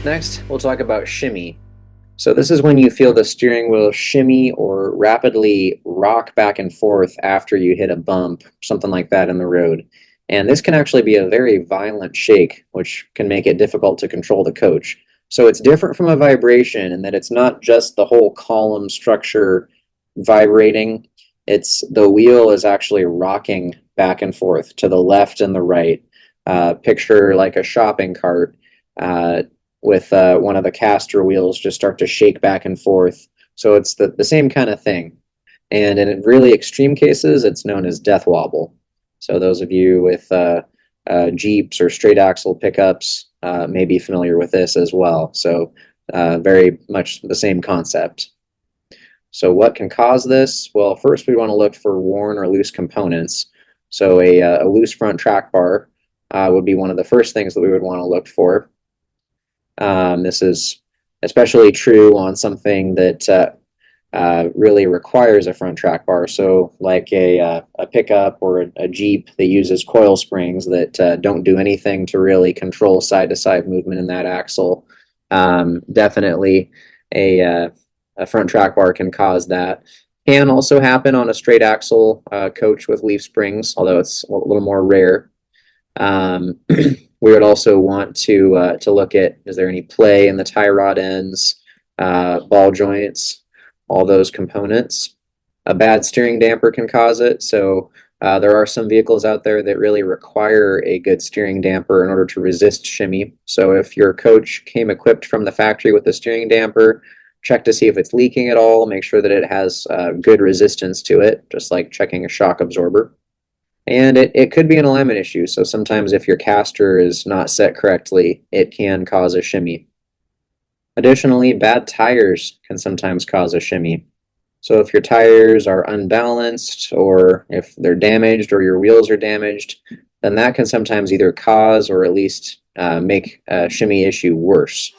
Next, we'll talk about shimmy. So this is when you feel the steering wheel shimmy or rapidly rock back and forth after you hit a bump, something like that in the road. And this can actually be a very violent shake, which can make it difficult to control the coach. So it's different from a vibration in that it's not just the whole column structure vibrating, it's the wheel is actually rocking back and forth to the left and the right. Picture like a shopping cart. With one of the caster wheels just start to shake back and forth. So it's the same kind of thing. And in really extreme cases, it's known as Death-Wobble. So those of you with Jeeps or straight axle pickups may be familiar with this as well. So very much the same concept. So what can cause this? Well, first we want to look for worn or loose components. So a loose front track bar would be one of the first things that we would want to look for. This is especially true on something that really requires a front track bar. So like a pickup or a Jeep that uses coil springs that don't do anything to really control side-to-side movement in that axle. Definitely a front track bar can cause that. Can also happen on a straight axle coach with leaf springs, although it's a little more rare. We would also want to look at, is there any play in the tie rod ends, ball joints, all those components. A bad steering damper can cause it. So there are some vehicles out there that really require a good steering damper in order to resist shimmy. So if your coach came equipped from the factory with a steering damper, check to see if it's leaking at all. Make sure that it has good resistance to it, just like checking a shock absorber. And it could be an alignment issue. So sometimes if your caster is not set correctly, it can cause a shimmy. Additionally, bad tires can sometimes cause a shimmy. So if your tires are unbalanced or if they're damaged or your wheels are damaged, then that can sometimes either cause or at least make a shimmy issue worse.